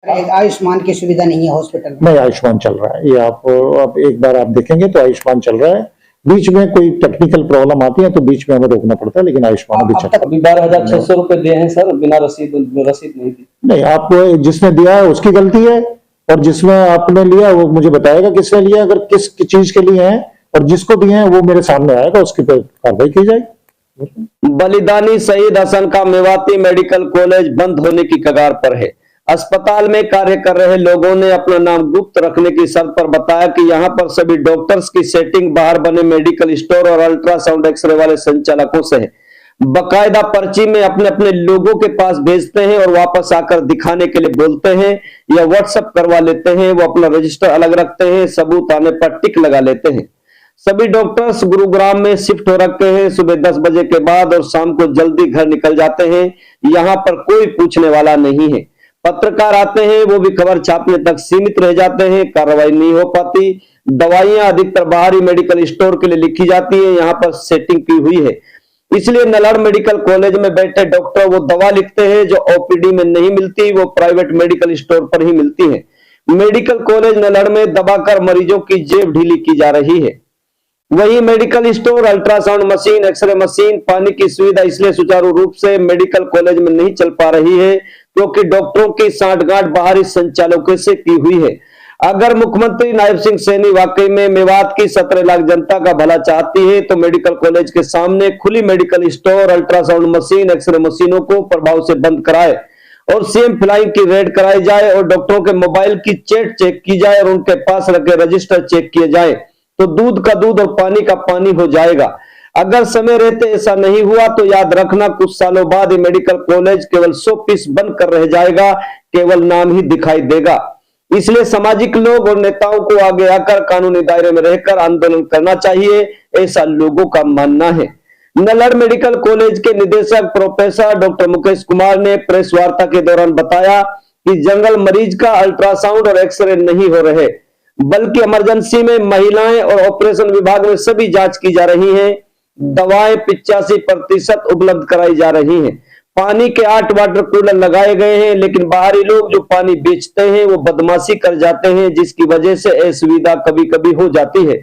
आयुष्मान की सुविधा नहीं है हॉस्पिटल में? नहीं, आयुष्मान चल रहा है। ये आप एक बार आप देखेंगे तो आयुष्मान चल रहा है। बीच में कोई टेक्निकल प्रॉब्लम आती है तो बीच में हमें रोकना पड़ता है, लेकिन आयुष्मान अभी चल रहा है। अभी 12,600 रुपए दिए हैं सर, बिना रसीद नहीं दी। नहीं, आप जिसने दिया है उसकी गलती है, और जिसमें आपने लिया वो मुझे बताएगा किसने लिया, अगर किस चीज के लिए है, और जिसको दिए हैं वो मेरे सामने आएगा, उसकी पर कार्रवाई की जाएगी। बलिदानी शहीद हसन का मेवाती मेडिकल कॉलेज बंद होने की कगार पर है। अस्पताल में कार्य कर रहे लोगों ने अपना नाम गुप्त रखने की शर्त पर बताया कि यहां पर सभी डॉक्टर्स की सेटिंग बाहर बने मेडिकल स्टोर और अल्ट्रासाउंड एक्सरे वाले संचालकों से है। बकायदा पर्ची में अपने अपने लोगों के पास भेजते हैं और वापस आकर दिखाने के लिए बोलते हैं या व्हाट्सएप करवा लेते हैं। वो अपना रजिस्टर अलग रखते हैं, सबूत आने पर टिक लगा लेते हैं। सभी डॉक्टर्स गुरुग्राम में शिफ्ट हो रखे हैं। सुबह 10 बजे के बाद और शाम को जल्दी घर निकल जाते हैं। यहां पर कोई पूछने वाला नहीं है। पत्रकार आते हैं, वो भी खबर छापने तक सीमित रह जाते हैं, कार्रवाई नहीं हो पाती। दवाइयां अधिकतर बाहरी मेडिकल स्टोर के लिए लिखी जाती है, यहाँ पर सेटिंग की हुई है। इसलिए नलहड़ मेडिकल कॉलेज में बैठे डॉक्टर वो दवा लिखते हैं जो ओपीडी में नहीं मिलती, वो प्राइवेट मेडिकल स्टोर पर ही मिलती है। मेडिकल कॉलेज नलहड़ में दबाकर मरीजों की जेब ढीली की जा रही है। वही medical store, ultrasound machine, X-ray machine, पानी की सुविधा इसलिए सुचारू रूप से मेडिकल कॉलेज में नहीं चल पा रही है क्योंकि डॉक्टरों की सांठगांठ बाहरी संचालकों से की हुई है। अगर मुख्यमंत्री नायब सिंह सैनी वाकई में मेवात की 17 लाख जनता का भला चाहती है तो मेडिकल कॉलेज के सामने खुली medical store, ultrasound machine, X-ray मशीनों को प्रभाव से बंद कराए और सीएम फ्लाइंग की रेड कराई जाए और डॉक्टरों के मोबाइल की चैट चेक की जाए और उनके पास रखे रजिस्टर चेक किए जाए तो दूध का दूध और पानी का पानी हो जाएगा। अगर समय रहते ऐसा नहीं हुआ तो याद रखना कुछ सालों बाद ये मेडिकल कॉलेज केवल 100 पीस बनकर रह जाएगा, केवल नाम ही दिखाई देगा। इसलिए सामाजिक लोग और नेताओं को आगे आकर कानूनी दायरे में रहकर आंदोलन करना चाहिए, ऐसा लोगों का मानना है। नलहड़ मेडिकल कॉलेज के निदेशक प्रोफेसर डॉक्टर मुकेश कुमार ने प्रेस वार्ता के दौरान बताया कि जनरल मरीज का अल्ट्रासाउंड और एक्सरे नहीं हो रहे, बल्कि इमरजेंसी में महिलाएं और ऑपरेशन विभाग में सभी जांच की जा रही है। दवाएं 85% उपलब्ध कराई जा रही हैं। पानी के 8 वाटर कूलर लगाए गए हैं, लेकिन बाहरी लोग जो पानी बेचते हैं वो बदमाशी कर जाते हैं, जिसकी वजह से असुविधा कभी कभी हो जाती है।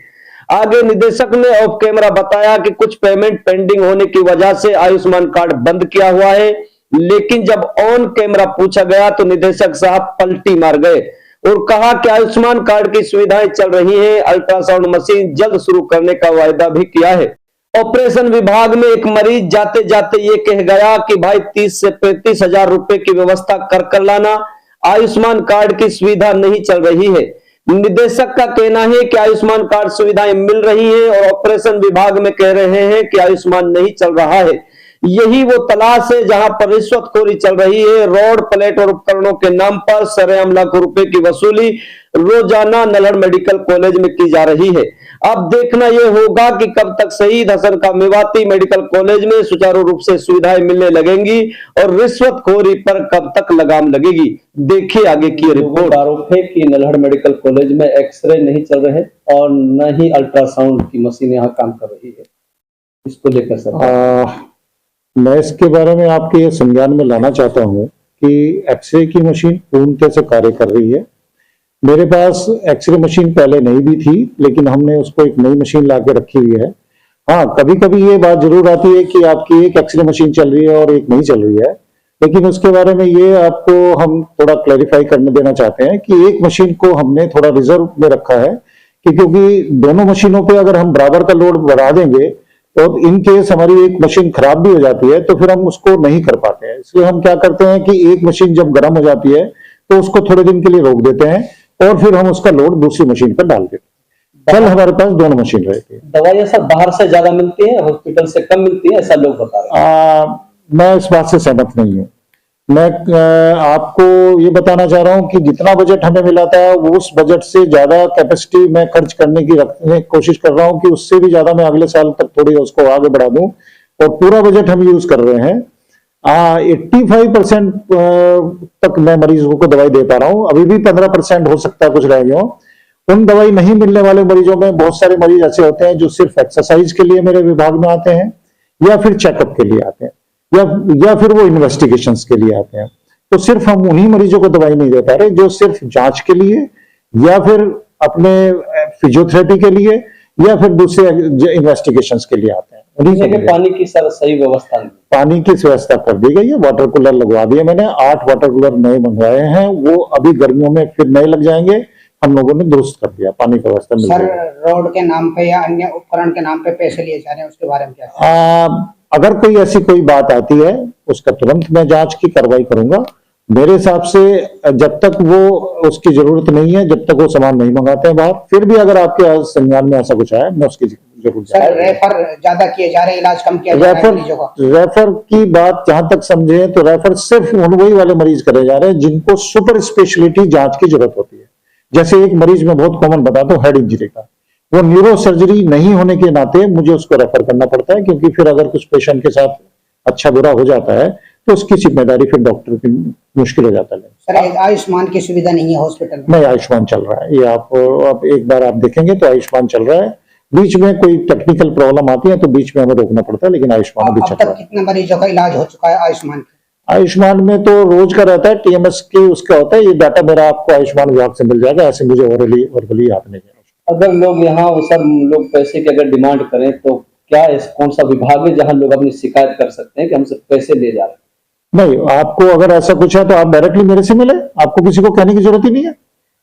आगे निदेशक ने ऑफ कैमरा बताया कि कुछ पेमेंट पेंडिंग होने की वजह से आयुष्मान कार्ड बंद किया हुआ है, लेकिन जब ऑन कैमरा पूछा गया तो निदेशक साहब पलटी मार गए और कहा कि आयुष्मान कार्ड की सुविधाएं चल रही हैं, अल्ट्रासाउंड मशीन जल्द शुरू करने का वायदा भी किया है। ऑपरेशन विभाग में एक मरीज जाते जाते ये कह गया कि भाई 30 से 35 हजार रुपए की व्यवस्था कर लाना, आयुष्मान कार्ड की सुविधा नहीं चल रही है। निदेशक का कहना है कि आयुष्मान कार्ड सुविधाएं मिल रही हैं और ऑपरेशन विभाग में कह रहे हैं कि आयुष्मान नहीं चल रहा है। यही वो तलाश है जहां पर रिश्वतखोरी चल रही है। रोड, प्लेट और उपकरणों के नाम पर सरेआम लाखों रुपए की वसूली रोजाना नलहड़ मेडिकल कॉलेज में की जा रही है। अब देखना यह होगा कि कब तक शहीद हसन का मेवाती मेडिकल कॉलेज में सुचारू रूप से सुविधाएं मिलने लगेंगी और रिश्वतखोरी पर कब तक लगाम लगेगी। देखिए आगे की रिपोर्ट। आरोप है कि नलहड़ मेडिकल कॉलेज में एक्सरे नहीं चल रहे और न ही अल्ट्रासाउंड की मशीन यहाँ काम कर रही है, इसको लेकर सर मैं इसके बारे में आपके ये संज्ञान में लाना चाहता हूँ कि एक्सरे की मशीन पूर्णतः से कार्य कर रही है। मेरे पास एक्सरे मशीन पहले नहीं भी थी, लेकिन हमने उसको एक नई मशीन ला के रखी हुई है। हाँ, कभी कभी ये बात जरूर आती है कि आपकी एक एक्सरे मशीन चल रही है और एक नहीं चल रही है, लेकिन उसके बारे में ये आपको हम थोड़ा क्लैरिफाई करने देना चाहते हैं कि एक मशीन को हमने थोड़ा रिजर्व में रखा है कि क्योंकि दोनों मशीनों पे अगर हम बराबर का लोड बढ़ा देंगे और इन केस हमारी एक मशीन खराब भी हो जाती है तो फिर हम उसको नहीं कर पाते हैं। इसलिए हम क्या करते हैं कि एक मशीन जब गर्म हो जाती है तो उसको थोड़े दिन के लिए रोक देते हैं और फिर हम उसका लोड दूसरी मशीन पर डाल देते हैं। कल हमारे पास दोनों मशीन रहती है। दवाइयां सब बाहर से ज्यादा मिलती है, हॉस्पिटल से कम मिलती है, ऐसा लोग बता रहे हैं। मैं इस बात से सहमत नहीं हूँ। मैं आपको ये बताना चाह रहा हूँ कि जितना बजट हमें मिला था उस बजट से ज्यादा कैपेसिटी मैं खर्च करने की कोशिश कर रहा हूँ कि उससे भी ज्यादा मैं अगले साल तक थोड़ी उसको आगे बढ़ा दूं और पूरा बजट हम यूज कर रहे हैं। 85% तक मैं मरीजों को दवाई दे पा रहा हूँ, अभी भी 15% हो सकता है कुछ रह गए हो। उन दवाई नहीं मिलने वाले मरीजों में बहुत सारे मरीज ऐसे होते हैं जो सिर्फ एक्सरसाइज के लिए मेरे विभाग में आते हैं या फिर चेकअप के लिए आते हैं या फिर वो इन्वेस्टिगेशंस के लिए आते हैं। तो सिर्फ हम उन्हीं मरीजों को दवाई नहीं दे पा रहे जो सिर्फ जांच के लिए या फिर अपने फिजियोथेरेपी के लिए या फिर दूसरे इन्वेस्टिगेशंस के लिए आते हैं। उन्हीं जैसे के कि लिए। पानी की सर सही व्यवस्था नहीं। पानी की व्यवस्था कर दी गई है, वाटर कूलर लगवा दिए मैंने, 8 वाटर कूलर नए मंगवाए हैं, वो अभी गर्मियों में फिर नए लग जाएंगे। हम लोगों ने दुरुस्त कर दिया, पानी की व्यवस्था मिल सर जाएगी। रोड के नाम पे या अन्य उपकरण के नाम पे पैसे लिए जा रहे हैं, उसके बारे में क्या? अगर कोई ऐसी कोई बात आती है उसका तुरंत मैं जांच की कार्रवाई करूंगा। मेरे हिसाब से जब तक वो उसकी जरूरत नहीं है, जब तक वो सामान नहीं मंगाते हैं बाहर, फिर भी अगर आपके संज्ञान में ऐसा कुछ आया मैं उसकी जरूर सर रेफर ज्यादा किए जा रहे हैं, इलाज कम किया जा रहा है मरीजों का। रेफर की बात जहां तक समझे तो रेफर सिर्फ वही वाले मरीज करे जा रहे हैं जिनको सुपर स्पेशलिटी जांच की जरूरत होती है। जैसे एक मरीज में बहुत कॉमन बताता हूँ, हेड इंजरी का, वो न्यूरो सर्जरी नहीं होने के नाते मुझे उसको रेफर करना पड़ता है, क्योंकि फिर अगर कुछ पेशेंट के साथ अच्छा बुरा हो जाता है तो उसकी जिम्मेदारी फिर डॉक्टर की मुश्किल हो जाता है। सर आयुष्मान की सुविधा नहीं है हॉस्पिटल में? नहीं, आयुष्मान चल रहा है। ये आप एक बार आप देखेंगे तो आयुष्मान चल रहा है। बीच में कोई टेक्निकल प्रॉब्लम आती है तो बीच में हमें रोकना पड़ता है, लेकिन आयुष्मान भी अब चल तक रहा है। कितने मरीजों का इलाज हो चुका है आयुष्मान? आयुष्मान में तो रोज का रहता है, टीएमएस की उसका होता है। ये डाटा मेरा आपको आयुष्मान विभाग से मिल जाएगा, ऐसे मुझे वर्बली याद नहीं है। अगर लोग यहाँ वो सर लोग पैसे की अगर डिमांड करें तो क्या कौन सा विभाग है जहाँ लोग अपनी शिकायत कर सकते हैं कि हमसे पैसे ले जा रहे हैं? नहीं, आपको अगर ऐसा कुछ है तो आप डायरेक्टली मेरे से मिले, आपको किसी को कहने की जरूरत ही नहीं है।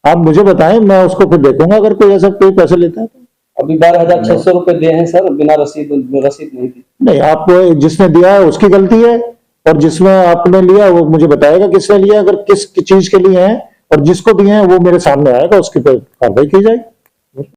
आप मुझे बताएं, मैं उसको फिर देखूंगा अगर कोई ऐसा कोई पैसे लेता है तो। अभी 12,600 रुपए दिए हैं सर, बिना रसीद नहीं दी। नहीं, आप जिसने दिया है उसकी गलती है, और जिसमें आपने लिया वो मुझे बताएगा किसने लिया, अगर किस चीज के लिए है, और जिसको दिए हैं वो मेरे सामने आएगा, उसकी कार्रवाई की जाएगी।